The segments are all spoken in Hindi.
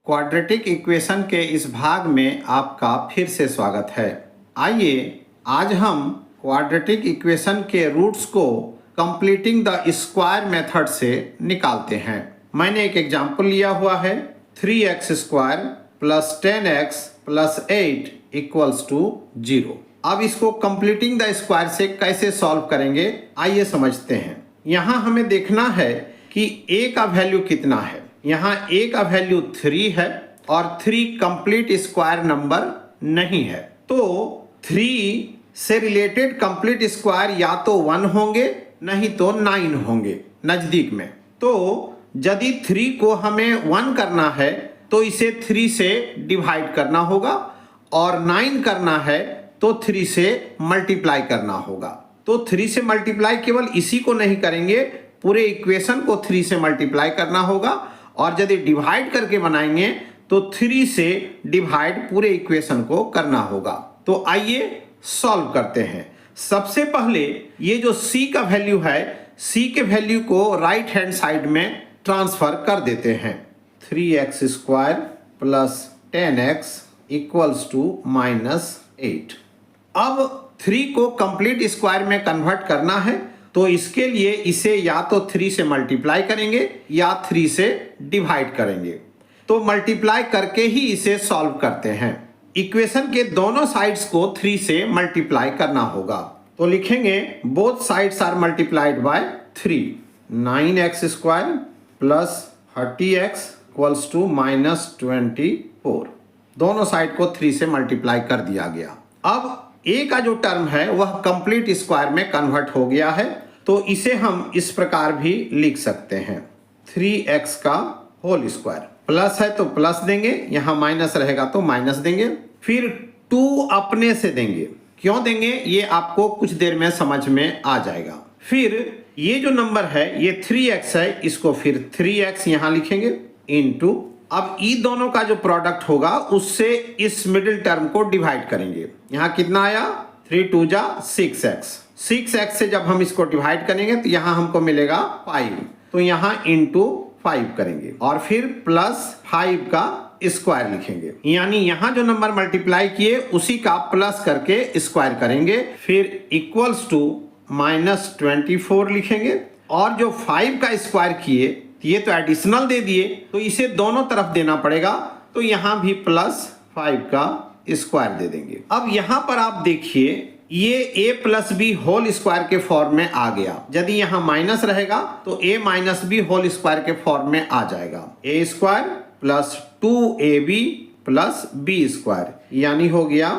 क्वाड्रेटिक इक्वेशन के इस भाग में आपका फिर से स्वागत है। आइए आज हम क्वाड्रेटिक इक्वेशन के रूट्स को कंप्लीटिंग द स्क्वायर मेथड से निकालते हैं। मैंने एक एग्जांपल लिया हुआ है 3x square plus 10x plus 8 equals to 0। अब इसको कंप्लीटिंग द स्क्वायर से कैसे सॉल्व करेंगे आइए समझते हैं। यहाँ हमें देखना है कि a का वैल्यू कितना है। यहाँ a का वैल्यू 3 है और 3 कंप्लीट स्क्वायर नंबर नहीं है, तो 3 से रिलेटेड कंप्लीट स्क्वायर या तो 1 होंगे नहीं तो 9 होंगे नजदीक में। तो यदि 3 को हमें 1 करना है तो इसे 3 से डिवाइड करना होगा और 9 करना है तो 3 से मल्टीप्लाई करना होगा। तो 3 से मल्टीप्लाई केवल इसी को नहीं करेंगे, पूरे इक्वेशन को 3 से मल्टीप्लाई करना होगा और यदि डिवाइड करके बनाएंगे तो 3 से डिवाइड पूरे इक्वेशन को करना होगा। तो आइए सॉल्व करते हैं। सबसे पहले ये जो c का वैल्यू है, c के वैल्यू को राइट हैंड साइड में ट्रांसफर कर देते हैं। 3x square plus 10x equals to -8। अब 3 को कंप्लीट स्क्वायर में कन्वर्ट करना है तो इसके लिए इसे या तो 3 से मल्टीप्लाई करेंगे या 3 से डिवाइड करेंगे। तो मल्टीप्लाई करके ही इसे सॉल्व करते हैं। इक्वेशन के दोनों साइड्स को 3 से मल्टीप्लाई करना होगा। तो लिखेंगे both sides are multiplied by 3। 9x square plus 30x equals to -24। दोनों साइड को 3 से मल्टीप्लाई कर दिया गया। अब a का जो टर्म है वह कंप्लीट स्क्वायर में कन्वर्ट हो गया है, तो इसे हम इस प्रकार भी लिख सकते हैं 3x का होल स्क्वायर। प्लस है तो प्लस देंगे, यहाँ माइनस रहेगा तो माइनस देंगे, फिर 2 अपने से देंगे। क्यों देंगे ये आपको कुछ देर में समझ में आ जाएगा। फिर ये जो नंबर है ये 3x है, इसको फिर 3x यहाँ लिखेंगे इनटू, अब ई दोनों का जो प्रोडक्ट होगा उससे इस मिडिल टर्म को डिवाइड करेंगे। यहाँ कितना आया 3 2 जा 6x। 6x से जब हम इसको डिवाइड करेंगे तो यहाँ हमको मिलेगा 5, तो यहाँ इंटू 5 करेंगे और फिर प्लस 5 का स्क्वायर लिखेंगे। यानी यहाँ जो नंबर मल्टीप्लाई किए उसी का प्लस करके स्क्वायर करेंगे, फिर इक्वल्स टू -24 लिखेंगे और जो 5 का स्क्वायर किए ये तो एडिशनल दे दिए तो इसे दोनों तरफ देना पड़ेगा, तो यहां भी +5 का स्क्वायर दे देंगे। अब यहां पर आप देखिए ये a plus b whole square के फॉर्म में आ गया। यदि यहां माइनस रहेगा तो a minus b whole square के फॉर्म में आ जाएगा। a square plus 2ab plus b square, यानी हो गया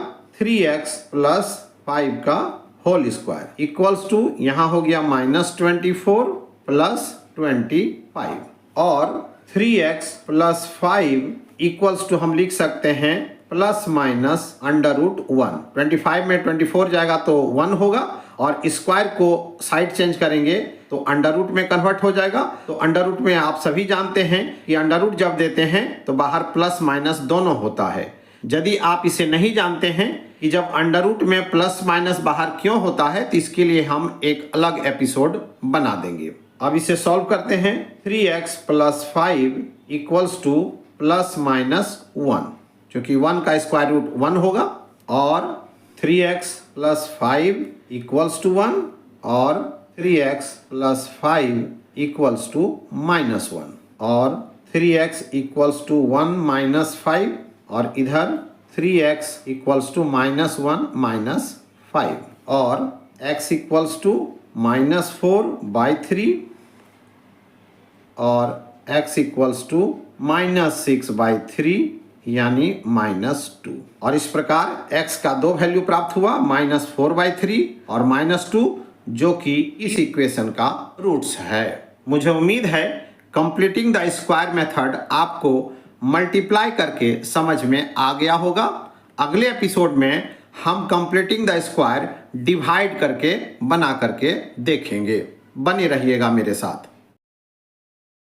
3x प्लस 5 का होल स्क्वायर इक्वल्स टू, यहां हो गया -24 प्लस 25 और 3x प्लस 5 इक्वल्स टू हम लिख सकते हैं प्लस माइनस √1। 25 में 24 जाएगा तो 1 होगा और स्क्वायर को साइड चेंज करेंगे तो अंडर में कन्वर्ट हो जाएगा। तो अंडर में आप सभी जानते हैं कि अंडर जब देते हैं तो बाहर प्लस माइनस दोनों होता है। यदि आप इसे नहीं जानते हैं कि जब अंडर में प्लस माइनस बाहर क्यों होता है तो इसके लिए हम एक अलग एपिसोड बना देंगे। अब इसे सॉल्व करते हैं। 3x plus 5 equals two plus minus 1, क्योंकि 1 का स्क्वायर रूट 1 होगा और 3x प्लस 5 इक्वल्स टू 1 और 3x प्लस 5 इक्वल्स टू -1 और 3x इक्वल्स टू 1 माइनस 5 और इधर 3x इक्वल्स टू -1 -5 और x इक्वल्स टू -4/3 और x इक्वल्स टू -6/3 यानी -2। और इस प्रकार x का 2 वैल्यू प्राप्त हुआ -4/3 और -2, जो कि इस इक्वेशन का रूट्स है। मुझे उम्मीद है कंप्लीटिंग द स्क्वायर मेथड आपको मल्टीप्लाई करके समझ में आ गया होगा। अगले एपिसोड में हम कंप्लीटिंग द स्क्वायर डिवाइड करके बना करके देखेंगे। बने रहिएगा मेरे साथ।